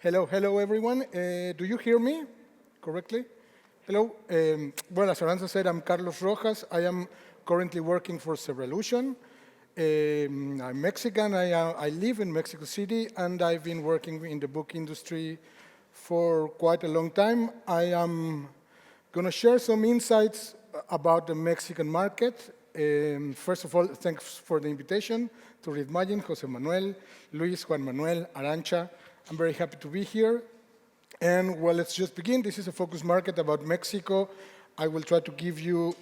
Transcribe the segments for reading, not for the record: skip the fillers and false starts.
Hello everyone. Do you hear me correctly? Hello. Well, as Aranza said, I'm Carlos Rojas. I am currently working for Zebralution. I'm Mexican. I live in Mexico City, and I've been working in the book industry for quite a long time. I am going to share some insights about the Mexican market. First of all, thanks for the invitation to READMAGINE, Jose Manuel, Luis, Juan Manuel, Arancha. I'm very happy to be here. And well, let's just begin. This is a focus market about Mexico. I will try to give you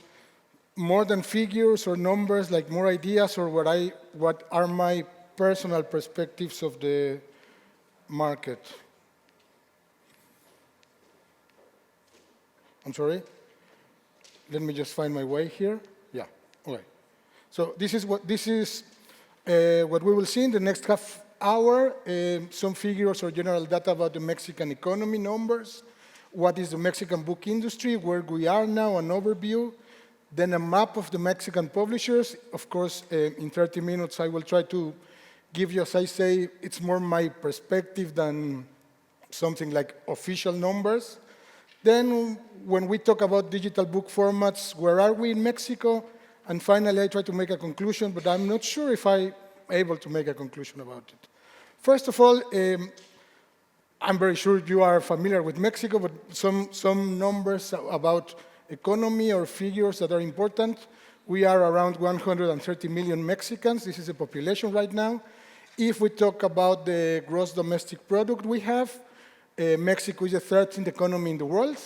more than figures or numbers, like more ideas or what are my personal perspectives of the market. I'm sorry. Let me just find my way here. Yeah, okay. So this is what we will see in the next half hour, some figures or general data about the Mexican economy numbers, what is the Mexican book industry, where we are now, an overview, then a map of the Mexican publishers. Of course, in 30 minutes, I will try to give you, as I say, it's more my perspective than something like official numbers. Then when we talk about digital book formats, where are we in Mexico? And finally, I try to make a conclusion, but I'm not sure if I'm able to make a conclusion about it. First of all, I'm very sure you are familiar with Mexico, but some numbers about economy or figures that are important. We are around 130 million Mexicans. This is the population right now. If we talk about the gross domestic product we have, Mexico is the 13th economy in the world.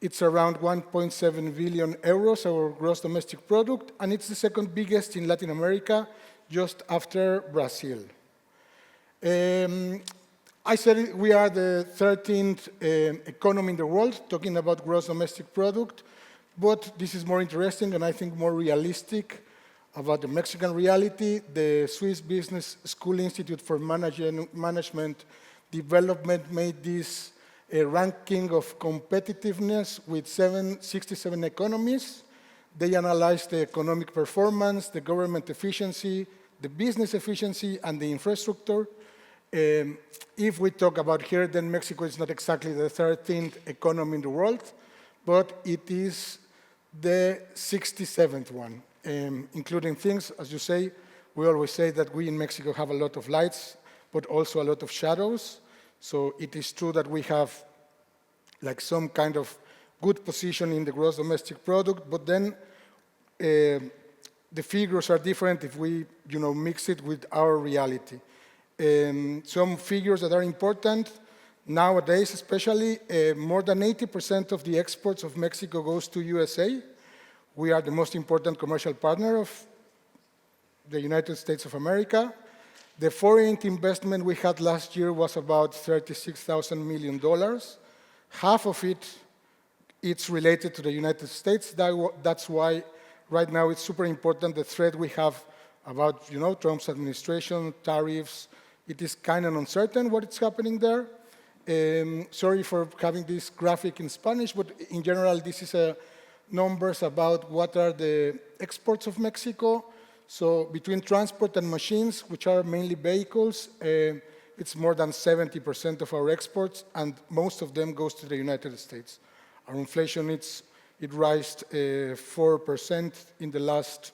It's around 1.7 billion euros, our gross domestic product, and it's the second biggest in Latin America, just after Brazil. I said we are the 13th economy in the world, talking about gross domestic product, but this is more interesting and I think more realistic about the Mexican reality. The Swiss Business School Institute for Management Development made this ranking of competitiveness with 67 economies. They analyzed the economic performance, the government efficiency, the business efficiency, and the infrastructure. If we talk about here, then Mexico is not exactly the 13th economy in the world, but it is the 67th one, including things, as you say, we always say that we in Mexico have a lot of lights, but also a lot of shadows. So it is true that we have like some kind of good position in the gross domestic product, but then the figures are different if we mix it with our reality. Some figures that are important nowadays, especially, more than 80% of the exports of Mexico goes to USA. We are the most important commercial partner of the United States of America. The foreign investment we had last year was about $36,000 million. Half of it's related to the United States. That's why right now it's super important, the threat we have about Trump's administration, tariffs. It is kind of uncertain what is happening there. Sorry for having this graphic in Spanish, but in general, this is numbers about what are the exports of Mexico. So between transport and machines, which are mainly vehicles, it's more than 70% of our exports, and most of them goes to the United States. Our inflation, it rised 4% in the last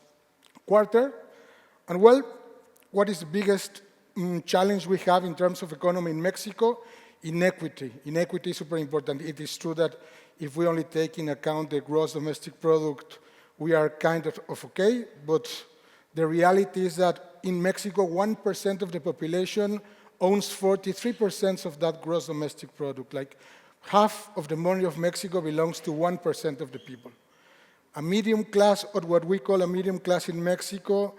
quarter. And well, what is the biggest challenge we have in terms of economy in Mexico? Inequity. Inequity is super important. It is true that if we only take in account the gross domestic product, we are kind of okay, but the reality is that in Mexico, 1% of the population owns 43% of that gross domestic product. Like half of the money of Mexico belongs to 1% of the people. A medium class, or what we call a medium class in Mexico,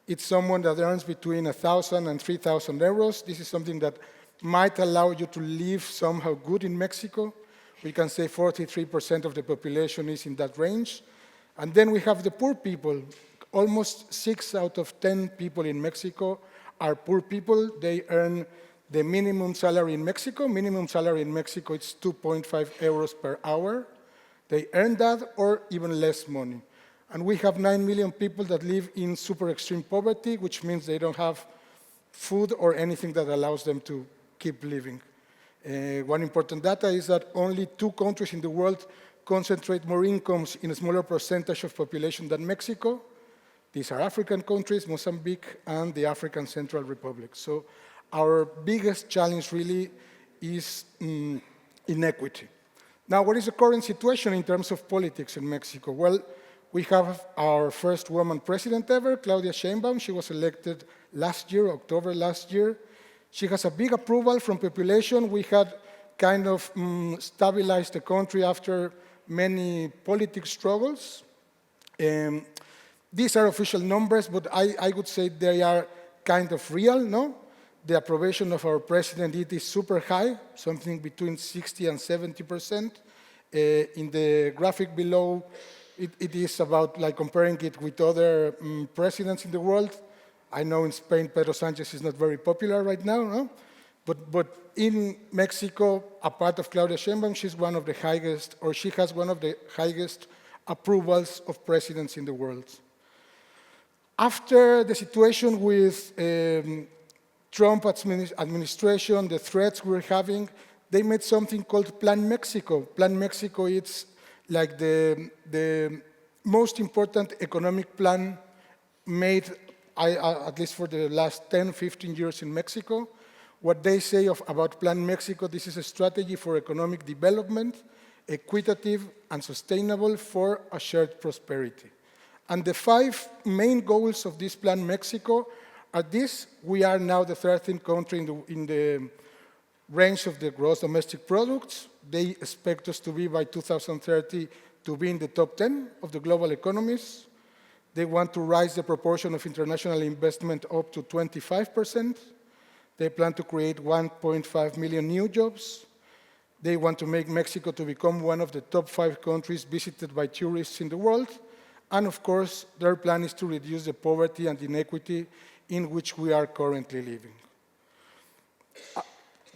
it's someone that earns between 1,000 and 3,000 euros. This is something that might allow you to live somehow good in Mexico. We can say 43% of the population is in that range. And then we have the poor people. Almost 6 out of 10 people in Mexico are poor people. They earn the minimum salary in Mexico. Minimum salary in Mexico is 2.5 euros per hour. They earn that or even less money. And we have 9 million people that live in super extreme poverty, which means they don't have food or anything that allows them to keep living. One important data is that only 2 countries in the world concentrate more incomes in a smaller percentage of population than Mexico. These are African countries, Mozambique, and the African Central Republic. So our biggest challenge really is inequity. Now, what is the current situation in terms of politics in Mexico? Well, we have our first woman president ever, Claudia Sheinbaum. She was elected last year, October last year. She has a big approval from population. We had kind of stabilized the country after many political struggles. These are official numbers, but I would say they are kind of real, no? The approbation of our president, it is super high, something between 60 and 70%. In the graphic below, it is about like comparing it with other presidents in the world. I know in Spain, Pedro Sanchez is not very popular right now, no? But in Mexico, a part of Claudia Sheinbaum, she's one of the highest, or she has one of the highest approvals of presidents in the world. After the situation with Trump administration, the threats we're having, they made something called Plan Mexico. Plan Mexico is like the most important economic plan made, at least for the last 10, 15 years in Mexico. What they say about Plan Mexico, this is a strategy for economic development, equitable and sustainable for a shared prosperity. And the 5 main goals of this Plan Mexico are this. We are now the 13th country in the range of the gross domestic products. They expect us to be by 2030 to be in the top 10 of the global economies. They want to raise the proportion of international investment up to 25%. They plan to create 1.5 million new jobs. They want to make Mexico to become one of the top 5 countries visited by tourists in the world. And of course, their plan is to reduce the poverty and inequity in which we are currently living.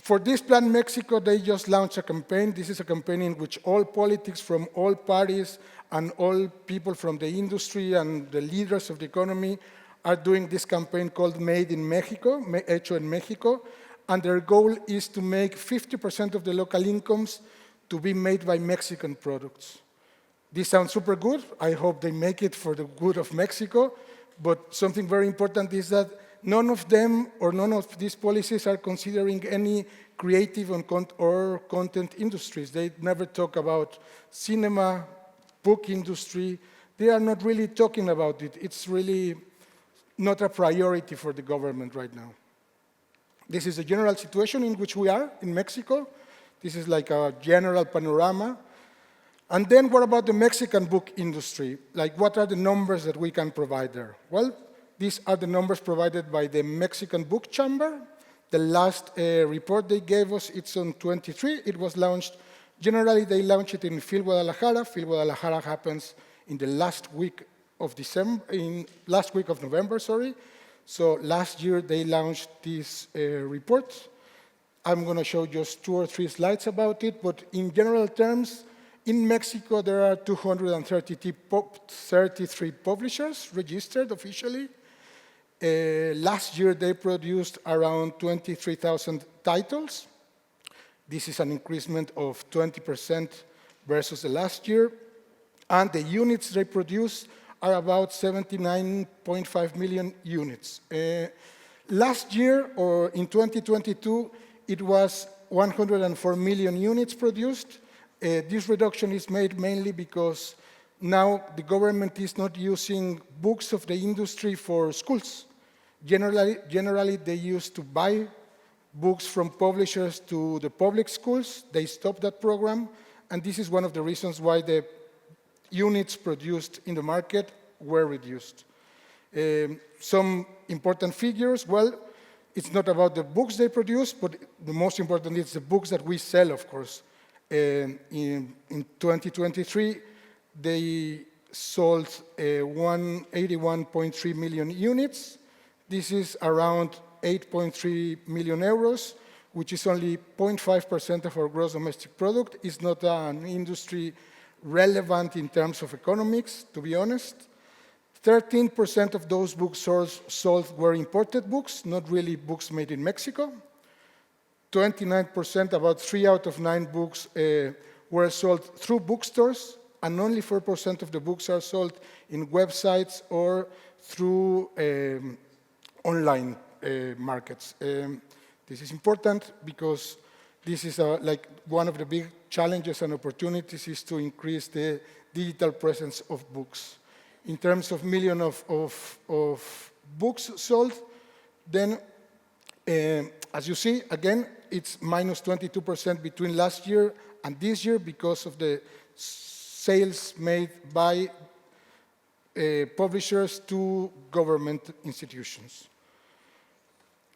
For this Plan Mexico, they just launched a campaign. This is a campaign in which all politics from all parties and all people from the industry and the leaders of the economy are doing this campaign called Made in Mexico, Hecho en Mexico, and their goal is to make 50% of the local incomes to be made by Mexican products. This sounds super good. I hope they make it for the good of Mexico, but something very important is that none of them or none of these policies are considering any creative or content industries. They never talk about cinema, book industry. They are not really talking about it. It's really not a priority for the government right now. This is the general situation in which we are in Mexico. This is like a general panorama. And then what about the Mexican book industry? Like, what are the numbers that we can provide there? Well, these are the numbers provided by the Mexican Book Chamber. The last report they gave us, it's on 23. It was launched, generally they launch it in Phil Guadalajara. Phil Guadalajara happens in the last week of November, sorry. So last year they launched this report. I'm gonna show just 2 or 3 slides about it, but in general terms, in Mexico, there are 233 publishers registered officially. Last year, they produced around 23,000 titles. This is an increasement of 20% versus the last year. And the units they produce are about 79.5 million units. Last year, or in 2022, it was 104 million units produced. This reduction is made mainly because now the government is not using books of the industry for schools. Generally, they used to buy books from publishers to the public schools. They stopped that program, and this is one of the reasons why the units produced in the market were reduced. Some important figures, well, it's not about the books they produce, but the most important is the books that we sell, of course. In 2023, they sold 181.3 million units. This is around 8.3 million euros, which is only 0.5% of our gross domestic product. It's not an industry relevant in terms of economics, to be honest. 13% of those books sold were imported books, not really books made in Mexico. 29%, about 3 out of 9 books were sold through bookstores, and only 4% of the books are sold in websites or through online markets. This is important because this is like one of the big challenges and opportunities is to increase the digital presence of books. In terms of million of books sold, then as you see, again, it's minus 22% between last year and this year because of the sales made by publishers to government institutions.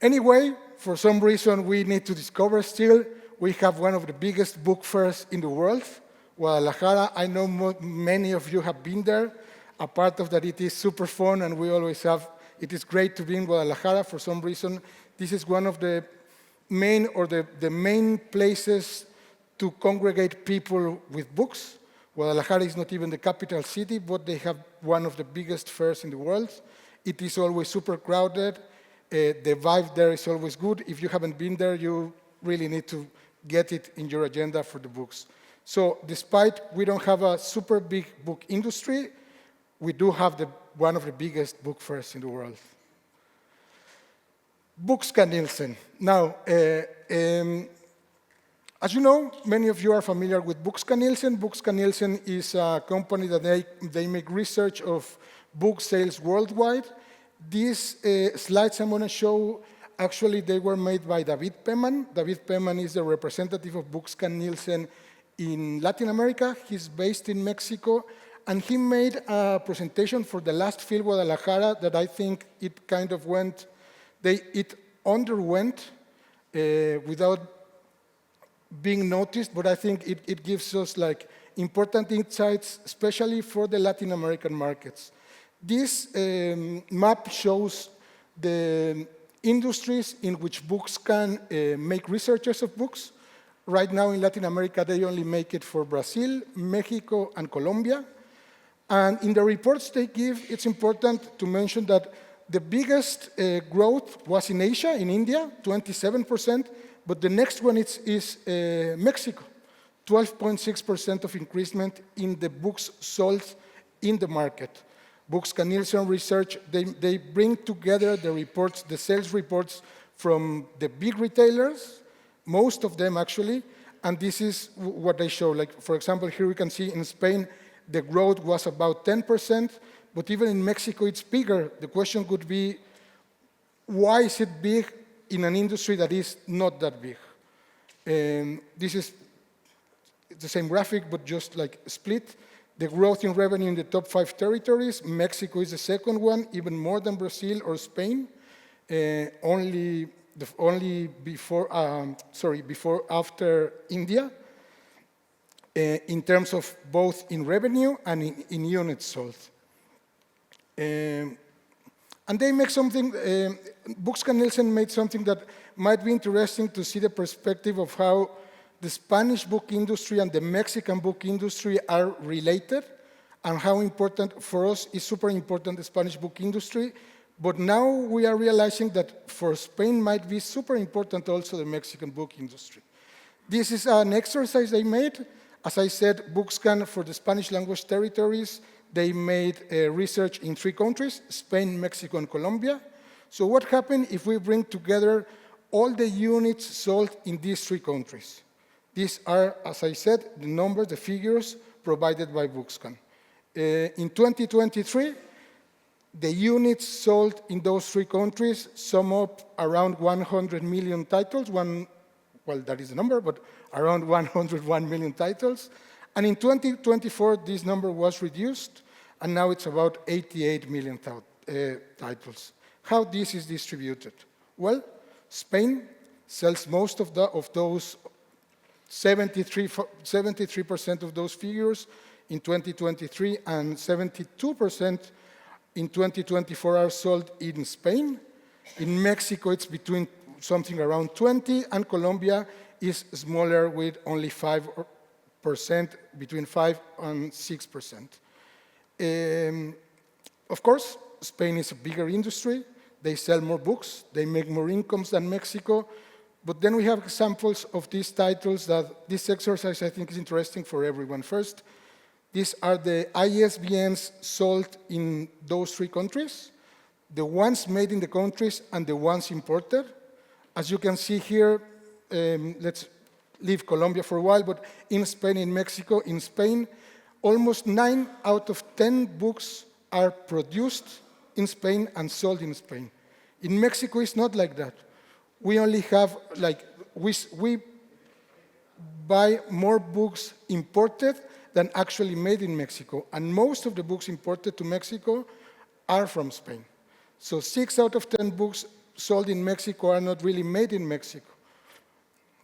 Anyway, for some reason we need to discover still, we have one of the biggest book fairs in the world, Guadalajara. I know many of you have been there. A part of that, it is super fun, and we always have, it is great to be in Guadalajara. For some reason, this is one of the main, or the main places to congregate people with books. Guadalajara is not even the capital city, but they have one of the biggest fairs in the world. It is always super crowded. The vibe there is always good. If you haven't been there, you really need to get it in your agenda for the books. So despite we don't have a super big book industry, we do have one of the biggest book fairs in the world. Bookscan Nielsen. Now, as you know, many of you are familiar with Bookscan Nielsen. Bookscan Nielsen is a company that they make research of book sales worldwide. These slides I'm going to show, actually, they were made by David Peman. David Peman is the representative of Bookscan Nielsen in Latin America. He's based in Mexico, and he made a presentation for the last Phil Guadalajara that I think it kind of went, it underwent without being noticed, but I think it gives us like important insights, especially for the Latin American markets. This map shows the industries in which Bookscan make researches of books. Right now in Latin America, they only make it for Brazil, Mexico, and Colombia. And in the reports they give, it's important to mention that the biggest growth was in Asia, in India, 27%, but the next one is Mexico, 12.6% of increasement in the books sold in the market. Bookscan Nielsen research, they bring together the reports, the sales reports from the big retailers, most of them actually, and this is what they show. Like, for example, here we can see in Spain, the growth was about 10%, but even in Mexico, it's bigger. The question could be, why is it big in an industry that is not that big? This is the same graphic, but just like split. The growth in revenue in the top 5 territories, Mexico is the second one, even more than Brazil or Spain. Only before after India, in terms of both in revenue and in units sold. And they make something, Bookscan Nielsen made something that might be interesting to see the perspective of how the Spanish book industry and the Mexican book industry are related, and how important for us is super important the Spanish book industry. But now we are realizing that for Spain might be super important also the Mexican book industry. This is an exercise they made. As I said, Bookscan for the Spanish language territories, they made research in 3 countries, Spain, Mexico, and Colombia. So what happened if we bring together all the units sold in these 3 countries? These are, as I said, the numbers, the figures provided by Bookscan. In 2023, the units sold in those 3 countries sum up around 100 million titles. Well, that is the number, but around 101 million titles. And in 2024, this number was reduced, and now it's about 88 million titles. How this is distributed? Well, Spain sells most of those 73% of those figures in 2023, and 72% in 2024 are sold in Spain. In Mexico, it's between something around 20, and Colombia is smaller with only 5%, between 5 and 6%. Of course, Spain is a bigger industry. They sell more books. They make more incomes than Mexico. But then we have examples of these titles that this exercise I think is interesting for everyone. First, these are the ISBNs sold in those 3 countries, the ones made in the countries and the ones imported. As you can see here, let's leave Colombia for a while, but in Spain, in Mexico, in Spain, almost 9 out of 10 books are produced in Spain and sold in Spain. In Mexico, it's not like that. We only have, like, we buy more books imported than actually made in Mexico. And most of the books imported to Mexico are from Spain. So 6 out of 10 books sold in Mexico are not really made in Mexico.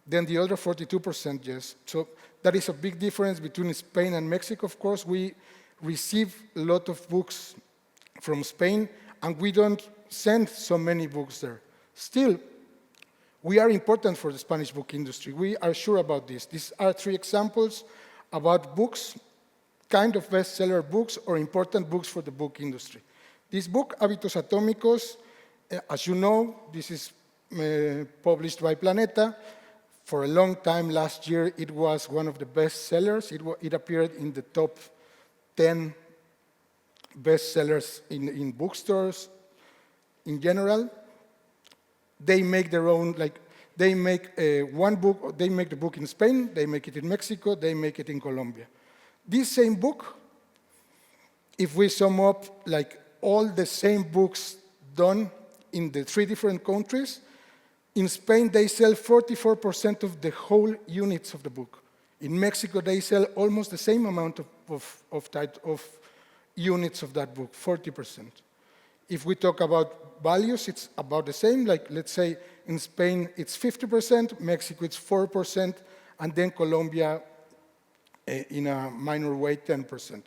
Then the other 42%, yes. So that is a big difference between Spain and Mexico. Of course, we receive a lot of books from Spain, and we don't send so many books there. Still, we are important for the Spanish book industry. We are sure about this. These are 3 examples about books, kind of bestseller books or important books for the book industry. This book, Hábitos Atómicos, as you know, this is published by Planeta. For a long time last year, it was one of the best sellers. It appeared in the top 10 bestsellers in bookstores in general. They make their own, like, they make one book, they make the book in Spain, they make it in Mexico, they make it in Colombia. This same book, if we sum up like all the same books done in the 3 different countries, in Spain they sell 44% of the whole units of the book. In Mexico they sell almost the same amount of units of that book, 40%. If we talk about values, it's about the same. Like, let's say in Spain it's 50%, Mexico it's 4%, and then Colombia in a minor way 10%.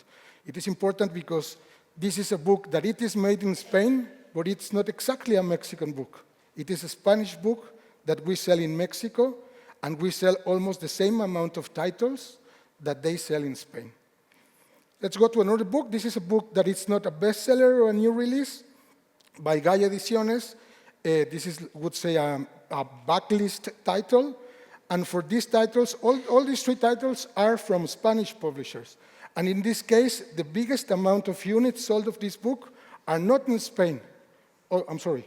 It is important because this is a book that it is made in Spain, but it's not exactly a Mexican book. It is a Spanish book that we sell in Mexico, and we sell almost the same amount of titles that they sell in Spain. Let's go to another book. This is a book that is not a bestseller or a new release by Gaia Ediciones. This is, would say, a backlist title. And for these titles, all these 3 titles are from Spanish publishers. And in this case, the biggest amount of units sold of this book are not in Spain. Oh, I'm sorry.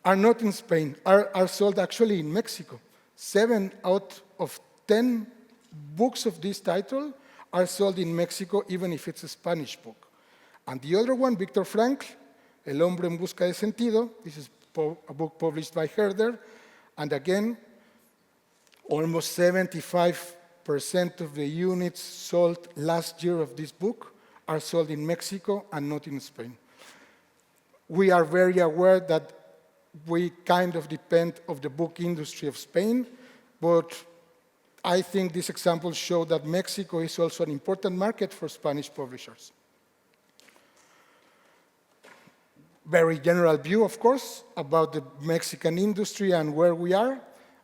Are not in Spain, are sold actually in Mexico. 7 out of 10 books of this title are sold in Mexico, even if it's a Spanish book. And the other one, Viktor Frankl, El hombre en busca de sentido, this is a book published by Herder, and again, almost 75% of the units sold last year of this book are sold in Mexico and not in Spain. We are very aware that we kind of depend on the book industry of Spain, but I think these examples show that Mexico is also an important market for Spanish publishers. Very general view, of course, about the Mexican industry and where we are.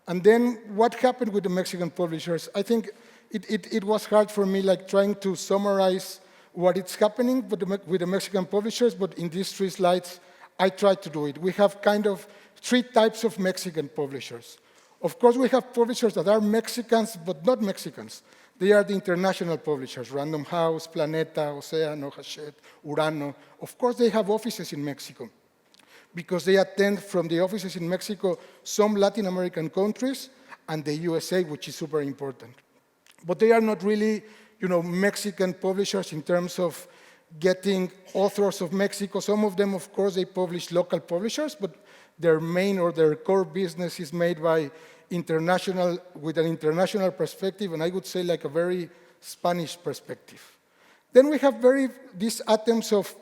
And then what happened with the Mexican publishers? I think it was hard for me, like, trying to summarize what is happening with the Mexican publishers, but in these 3 slides, I tried to do it. We have kind of 3 types of Mexican publishers. Of course, we have publishers that are Mexicans, but not Mexicans. They are the international publishers, Random House, Planeta, Océano, Hachette, Urano. Of course, they have offices in Mexico because they attend from the offices in Mexico some Latin American countries and the USA, which is super important. But they are not really, Mexican publishers in terms of getting authors of Mexico. Some of them, of course, they publish local publishers, but their main or their core business is made by international, with an international perspective, and I would say like a very Spanish perspective. Then we have these atoms of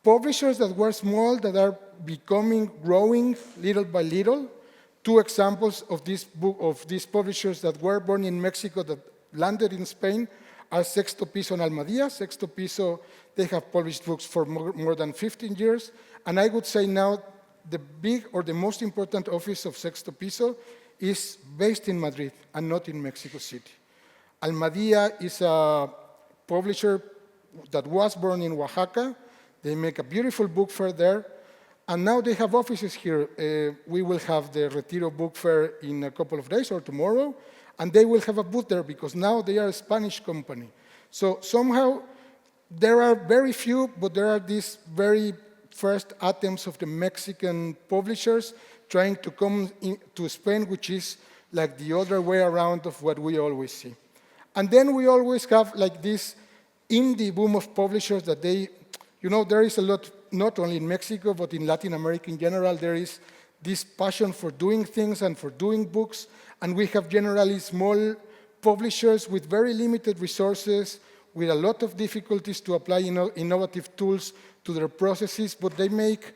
publishers that were small, that are growing little by little. 2 examples of these publishers that were born in Mexico that landed in Spain are Sexto Piso and Almadía. Sexto Piso, they have published books for more than 15 years. And I would say now the big or the most important office of Sexto Piso is based in Madrid and not in Mexico City. Almadía is a publisher that was born in Oaxaca. They make a beautiful book fair there. And now they have offices here. We will have the Retiro Book Fair in a couple of days or tomorrow, and they will have a booth there because now they are a Spanish company. So somehow there are very few, but there are these very first attempts of the Mexican publishers trying to come to Spain, which is like the other way around of what we always see. And then we always have like this indie boom of publishers that they, there is a lot, not only in Mexico, but in Latin America in general, there is this passion for doing things and for doing books. And we have generally small publishers with very limited resources, with a lot of difficulties to apply innovative tools to their processes, but they make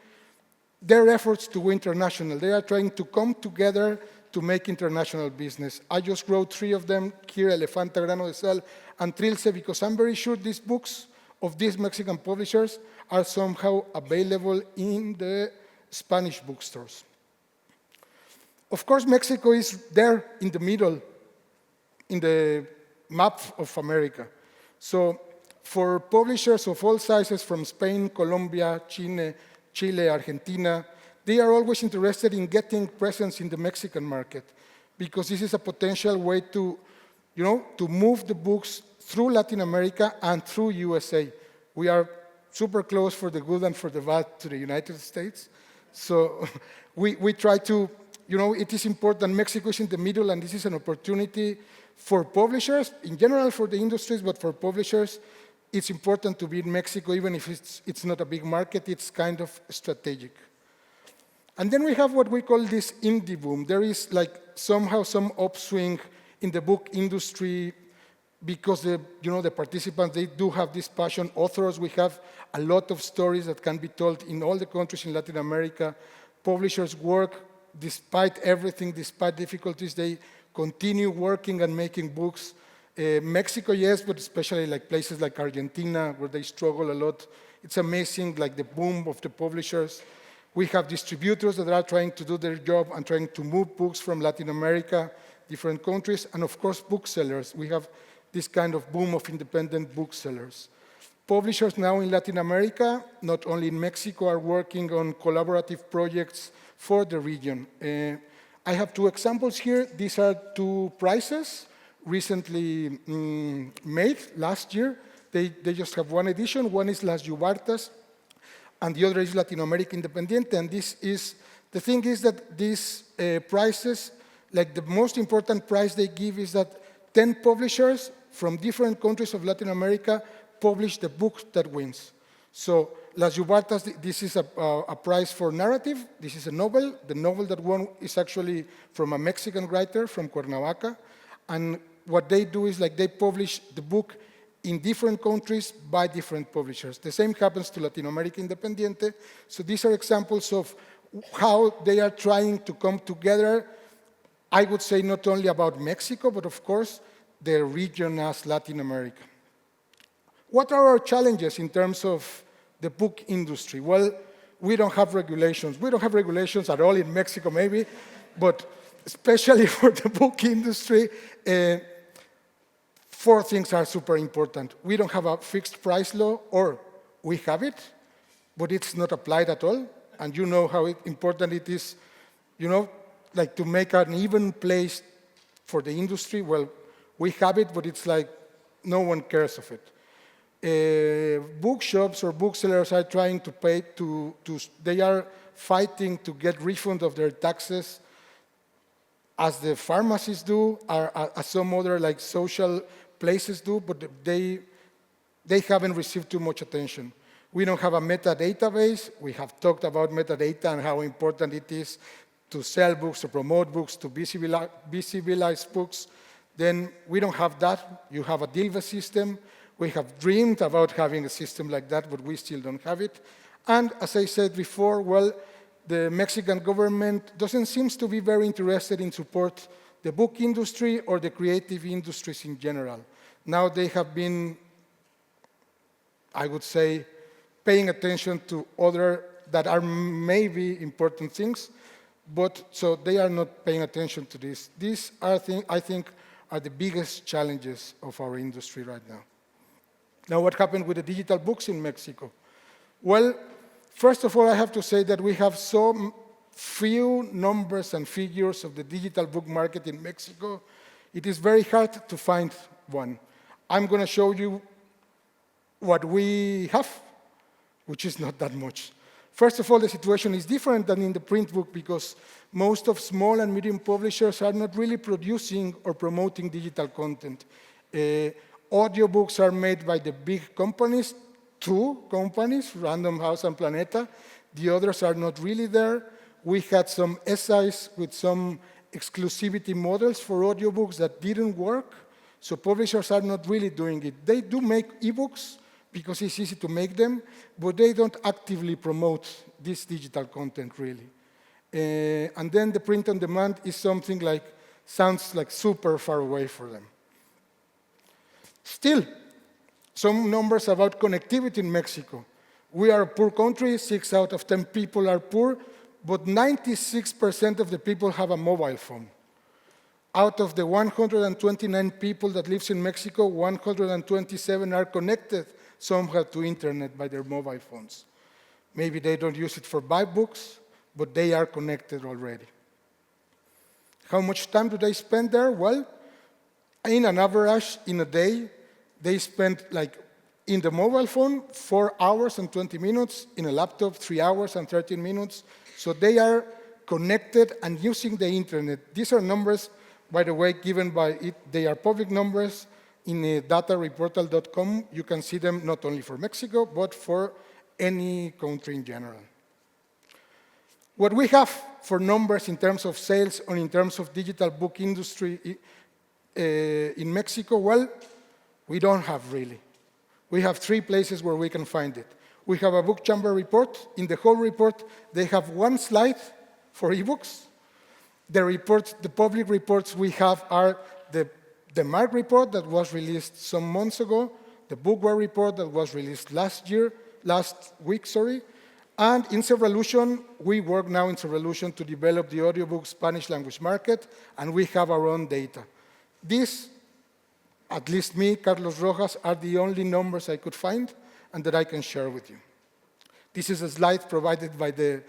their efforts to go international. They are trying to come together to make international business. I just wrote 3 of them here, Elefanta, Grano de Sal, and Trilce, because I'm very sure these books of these Mexican publishers are somehow available in the Spanish bookstores. Of course, Mexico is there in the middle, in the map of America. So for publishers of all sizes from Spain, Colombia, Chile, Argentina, they are always interested in getting presence in the Mexican market because this is a potential way to, to move the books through Latin America and through USA. We are super close for the good and for the bad to the United States. So we try to, it is important. Mexico is in the middle, and this is an opportunity for publishers, in general for the industries, but for publishers, it's important to be in Mexico, even if it's not a big market, it's kind of strategic. And then we have what we call this indie boom. There is like somehow some upswing in the book industry because the participants, they do have this passion. Authors, we have a lot of stories that can be told in all the countries in Latin America. Publishers work despite everything, despite difficulties, they continue working and making books. Mexico, yes, but especially like places like Argentina, where they struggle a lot. It's amazing, like the boom of the publishers. We have distributors that are trying to do their job and trying to move books from Latin America, different countries, and of course, booksellers. We have this kind of boom of independent booksellers. Publishers now in Latin America, not only in Mexico, are working on collaborative projects for the region. I have 2 examples here. These are 2 prizes recently made last year. They just have 1 edition. One is Las Yubartas, and the other is Latinoamérica Independiente. And the thing is that these prizes, like the most important prize they give is that 10 publishers from different countries of Latin America publish the book that wins. So Las Yubartas, this is a prize for narrative. This is a novel. The novel that won is actually from a Mexican writer from Cuernavaca. And what they do is like they publish the book in different countries by different publishers. The same happens to Latinoamérica Independiente. So these are examples of how they are trying to come together. I would say not only about Mexico, but of course, the region as Latin America. What are our challenges in terms of the book industry? Well, we don't have regulations. We don't have regulations at all in Mexico, maybe, but especially for the book industry, 4 things are super important. We don't have a fixed price law, or we have it, but it's not applied at all. And you know how important it is, like to make an even place for the industry. Well, we have it, but it's like no one cares of it. Bookshops or booksellers are trying to pay they are fighting to get refund of their taxes, as the pharmacies do, or as some other like social places do, but they haven't received too much attention. We don't have a metadata base. We have talked about metadata and how important it is to sell books, to promote books, to visibilize books. Then we don't have that. You have a DILVA system. We have dreamed about having a system like that, but we still don't have it. And as I said before, well, the Mexican government doesn't seem to be very interested in support the book industry or the creative industries in general. Now they have been, I would say, paying attention to other that are maybe important things, but so they are not paying attention to this. These are, I think, are the biggest challenges of our industry right now. Now, what happened with the digital books in Mexico? Well, First of all, I have to say that we have so few numbers and figures of the digital book market in Mexico. It is very hard to find one. I'm going to show you what we have, which is not that much. First of all, the situation is different than in the print book because most of small and medium publishers are not really producing or promoting digital content. Audiobooks are made by the big companies, 2 companies, Random House and Planeta. The others are not really there. We had some SIs with some exclusivity models for audiobooks that didn't work, so publishers are not really doing it. They do make ebooks because it's easy to make them, but they don't actively promote this digital content, really. And then the print on demand is something like, sounds like super far away for them. Still, some numbers about connectivity in Mexico. We are a poor country, 6 out of 10 people are poor, but 96% of the people have a mobile phone. Out of the 129 people that lives in Mexico, 127 are connected somehow to internet by their mobile phones. Maybe they don't use it for buy books, but they are connected already. How much time do they spend there? Well, in an average, in a day, they spend, like, in the mobile phone, 4 hours and 20 minutes, in a laptop, 3 hours and 13 minutes. So they are connected and using the internet. These are numbers, by the way, given by it. They are public numbers in datareportal.com. You can see them not only for Mexico, but for any country in general. What we have for numbers in terms of sales or in terms of digital book industry in Mexico, well, we don't have really. We have 3 places where we can find it. We have a book chamber report. In the whole report, they have 1 slide for ebooks. The public reports we have are the MARC report that was released some months ago, the Bookware report that was released last week, and in Zebralution, we work now in Zebralution to develop the audiobook Spanish language market, and we have our own data. These, at least me, Carlos Rojas, are the only numbers I could find and that I can share with you. This is a slide provided by the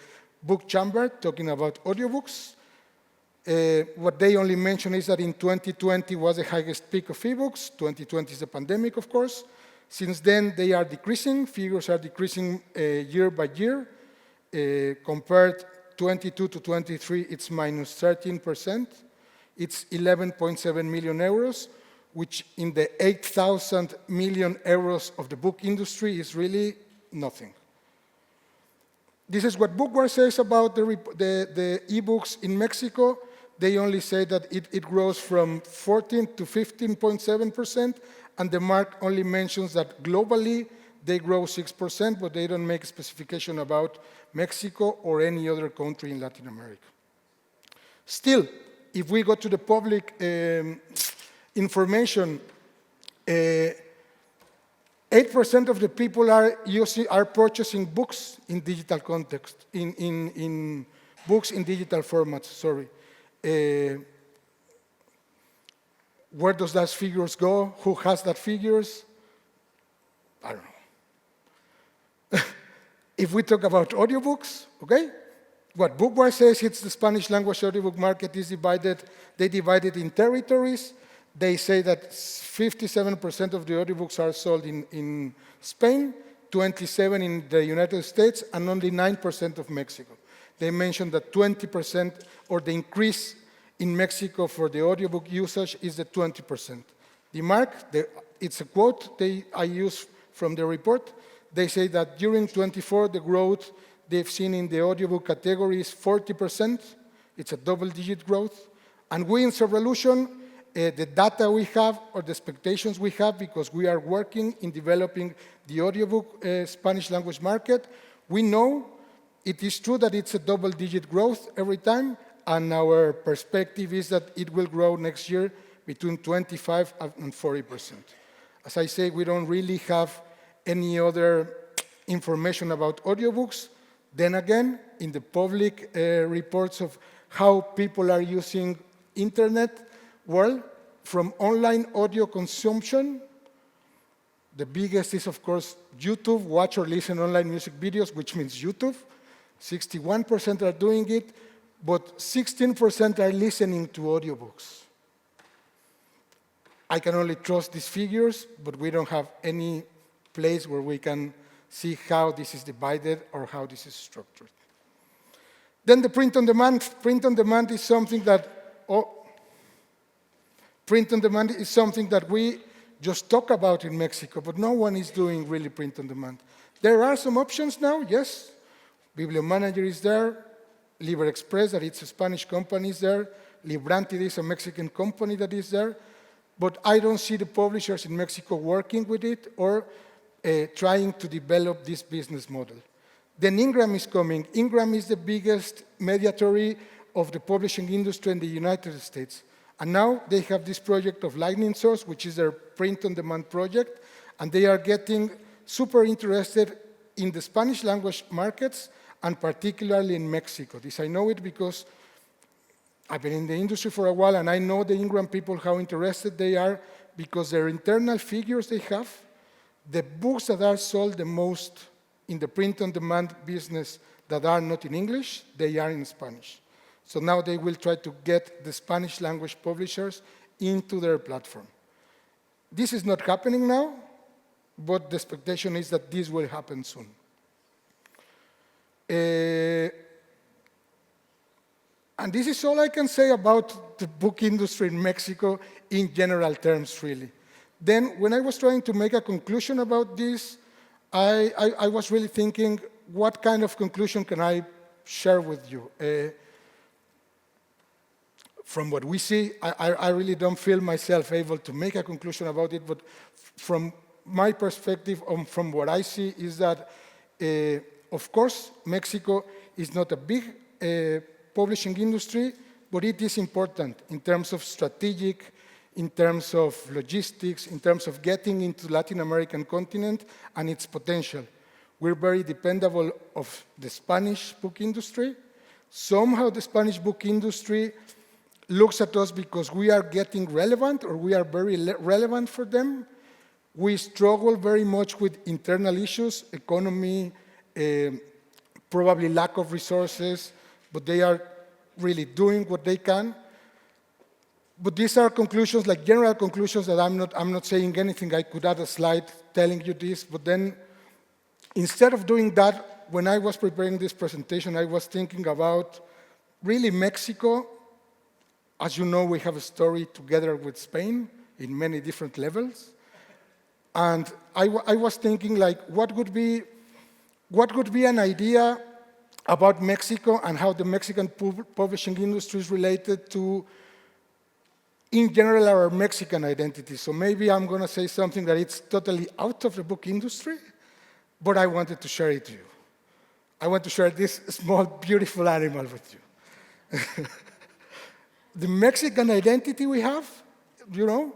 book chamber talking about audiobooks. What they only mention is that in 2020 was the highest peak of ebooks. 2020 is the pandemic, of course. Since then, they are decreasing. Figures are decreasing year by year. Compared 22 to 23, it's minus 13%. It's 11.7 million euros, which in the 8,000 million euros of the book industry is really nothing. This is what Bookware says about the ebooks in Mexico. They only say that it grows from 14 to 15.7%, and the MARC only mentions that globally they grow 6%, but they don't make a specification about Mexico or any other country in Latin America. Still, if we go to the public information, 8% of the people are purchasing books in digital context, in books in digital formats, Where does those figures go? Who has that figures? I don't know. If we talk about audiobooks, okay? What Bookware says, it's the Spanish language audiobook market is divided. They divide it in territories. They say that 57% of the audiobooks are sold in Spain, 27% in the United States, and only 9% of Mexico. They mentioned that 20%, or the increase in Mexico for the audiobook usage is the 20%. The MARC, it's a quote I use from the report. They say that during 24, the growth they've seen in the audiobook category is 40%. It's a double-digit growth. And we in Zebralution, the data we have or the expectations we have, because we are working in developing the audiobook Spanish language market, we know it is true that it's a double-digit growth every time, and our perspective is that it will grow next year between 25 and 40%. As I say, we don't really have any other information about audiobooks. Then again, in the public reports of how people are using internet, well, from online audio consumption, The biggest is, of course, YouTube, watch or listen online music videos, which means YouTube. 61% are doing it, but 16% are listening to audiobooks. I can only trust these figures, but we don't have any place where we can see how this is divided or how this is structured. Then the print on demand. Print on demand is something that we just talk about in Mexico, but no one is doing really print on demand. There are some options now, yes. Bibliomanager is there. Libre Express, that it's a Spanish company, is there. Librante is a Mexican company that is there. But I don't see the publishers in Mexico working with it or trying to develop this business model. Then Ingram is coming. Ingram is the biggest mediatory of the publishing industry in the United States. And now they have this project of Lightning Source, which is their print-on-demand project, and they are getting super interested in the Spanish language markets, and particularly in Mexico. This I know it because I've been in the industry for a while, and I know the Ingram people, how interested they are, because their internal figures they have, the books that are sold the most in the print-on-demand business that are not in English, they are in Spanish. So now they will try to get the Spanish language publishers into their platform. This is not happening now, but the expectation is that this will happen soon. And this is all I can say about the book industry in Mexico in general terms, really. Then when I was trying to make a conclusion about this, I was really thinking, what kind of conclusion can I share with you? From what we see, I really don't feel myself able to make a conclusion about it, but from my perspective, from what I see, is that, of course, Mexico is not a big publishing industry, but it is important in terms of strategic, in terms of logistics, in terms of getting into the Latin American continent and its potential. We're very dependable of the Spanish book industry. Somehow the Spanish book industry looks at us because we are getting relevant, or we are very relevant for them. We struggle very much with internal issues, economy, probably lack of resources, but they are really doing what they can. But these are conclusions, like general conclusions, that I'm not saying anything. I could add a slide telling you this, but then instead of doing that, when I was preparing this presentation, I was thinking about really Mexico. As you know, we have a story together with Spain in many different levels. And I was thinking, like, what would be an idea about Mexico and how the Mexican publishing industry is related to, in general, our Mexican identity. So maybe I'm going to say something that it's totally out of the book industry, but I wanted to share it to you. I want to share this small, beautiful animal with you. The Mexican identity we have, you know,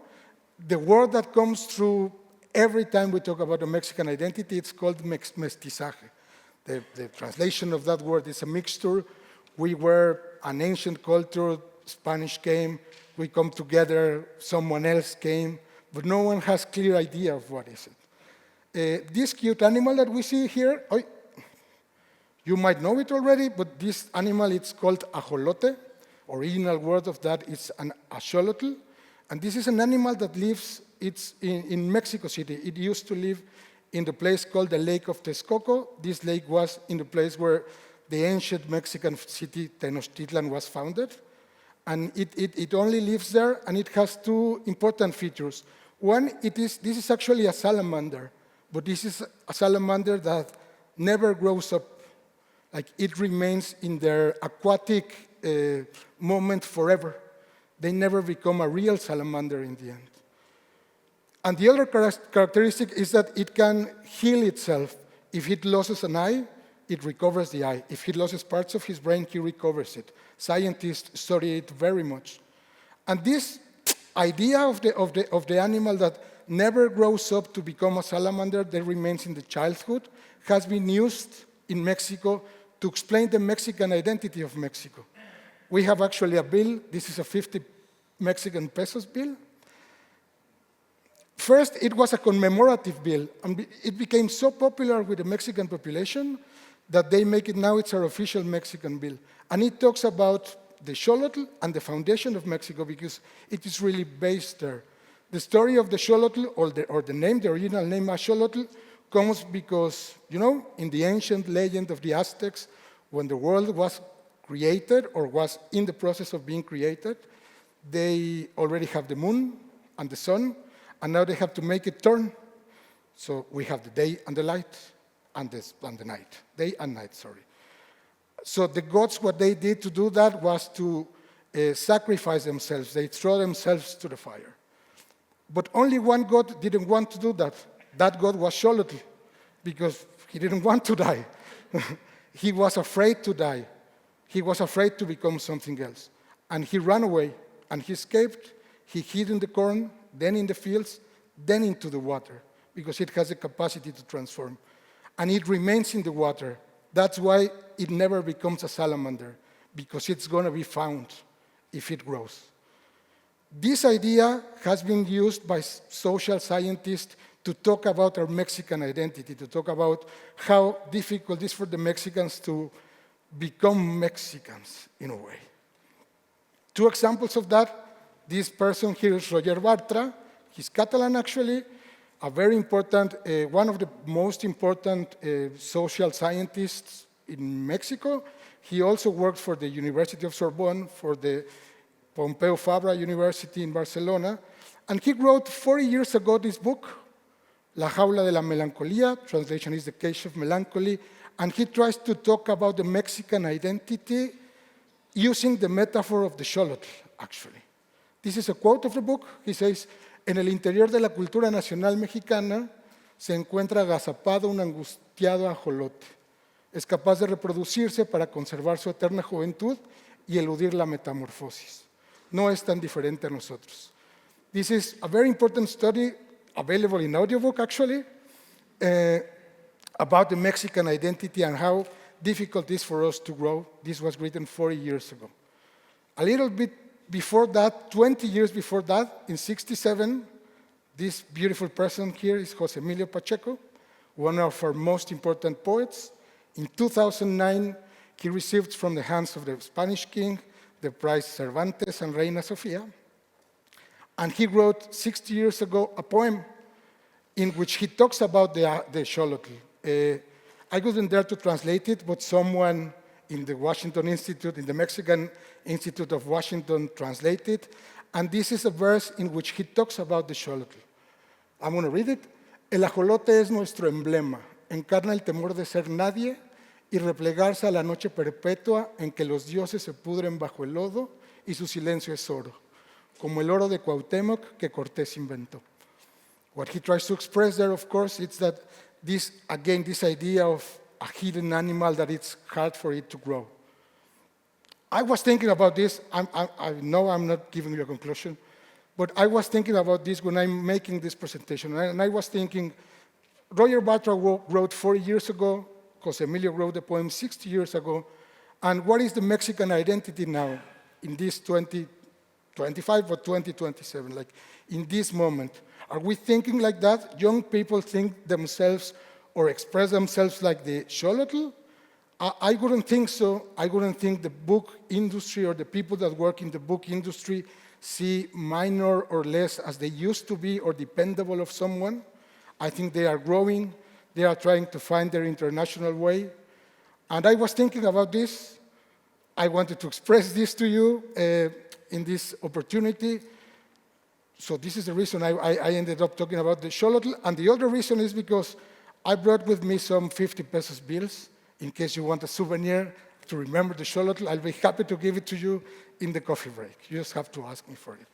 the word that comes through every time we talk about the Mexican identity, it's called mestizaje. The translation of that word is a mixture. We were an ancient culture, Spanish came, we come together, someone else came, but no one has clear idea of what is it. This cute animal that we see here, you might know it already, but this animal, it's called ajolote. Original word of that is an axolotl, and this is an animal that lives, it's in Mexico City. It used to live in the place called the Lake of Texcoco. This lake was in the place where the ancient Mexican city Tenochtitlan was founded, and it only lives there, and it has two important features. One, this is actually a salamander, but this is a salamander that never grows up. Like, it remains in their aquatic moment forever. They never become a real salamander in the end. And the other characteristic is that it can heal itself. If it loses an eye, it recovers the eye. If he loses parts of his brain, he recovers it. Scientists study it very much. And this idea of the animal that never grows up to become a salamander, that remains in the childhood, has been used in Mexico to explain the Mexican identity of Mexico. We have actually a bill. This is a 50 Mexican pesos bill. First, it was a commemorative bill, and it became so popular with the Mexican population that they make it now, it's our official Mexican bill. And it talks about the Xolotl and the foundation of Mexico because it is really based there. The story of the Xolotl, or the name, the original name Axolotl, comes because, you know, in the ancient legend of the Aztecs, when the world was created or was in the process of being created, they already have the moon and the sun, and now they have to make it turn. So we have the day and the light and the night, day and night, sorry. So the gods, what they did to do that was to sacrifice themselves. They throw themselves to the fire. But only one god didn't want to do that. That god was Xolotl, because he didn't want to die. He was afraid to die. He was afraid to become something else. And he ran away, and he escaped. He hid in the corn, then in the fields, then into the water, because it has the capacity to transform. And it remains in the water. That's why it never becomes a salamander, because it's going to be found if it grows. This idea has been used by social scientists to talk about our Mexican identity, to talk about how difficult it is for the Mexicans to become Mexicans, in a way. Two examples of that. This person here is Roger Bartra. He's Catalan, actually, a very important, one of the most important social scientists in Mexico. He also worked for the University of Sorbonne, for the Pompeu Fabra University in Barcelona, and he wrote 40 years ago this book, La Jaula de la Melancolía, translation is The Cage of Melancholy, and he tries to talk about the Mexican identity using the metaphor of the Xolotl, actually. This is a quote of the book. He says, en el interior de la cultura nacional mexicana se encuentra agazapado un angustiado ajolote. Es capaz de reproducirse para conservar su eterna juventud y eludir la metamorfosis. No es tan diferente a nosotros. This is a very important study, available in audiobook, actually, about the Mexican identity and how difficult it is for us to grow. This was written 40 years ago. A little bit before that, 20 years before that, in '67, this beautiful person here is José Emilio Pacheco, one of our most important poets. In 2009, he received from the hands of the Spanish king the prize Cervantes and Reina Sofía. And he wrote 60 years ago a poem in which he talks about the Xolotl. I couldn't dare to translate it, but someone in the Washington Institute, in the Mexican Institute of Washington, translated. And this is a verse in which he talks about the Xolotl. I'm going to read it. El ajolote es nuestro emblema, encarna el temor de ser nadie y replegarse a la noche perpetua en que los dioses se pudren bajo el lodo y su silencio es oro, como el oro de Cuauhtémoc que Cortés inventó. What he tries to express there, of course, is that this, again, this idea of a hidden animal that it's hard for it to grow. I was thinking about this. I know I'm not giving you a conclusion, but I was thinking about this when I'm making this presentation. And I was thinking, Roger Bartra wrote 40 years ago, José Emilio wrote the poem 60 years ago, and what is the Mexican identity now in this 2025 or 2027, like in this moment? Are we thinking like that? Young people think themselves or express themselves like the Xolotl? I wouldn't think so. I wouldn't think the book industry or the people that work in the book industry see minor or less as they used to be or dependable of someone. I think they are growing. They are trying to find their international way. And I was thinking about this. I wanted to express this to you in this opportunity. So this is the reason I ended up talking about the Xolotl. And the other reason is because I brought with me some 50 pesos bills in case you want a souvenir to remember the Xolotl. I'll be happy to give it to you in the coffee break. You just have to ask me for it.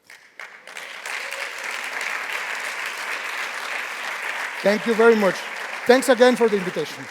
Thank you very much. Thanks again for the invitation.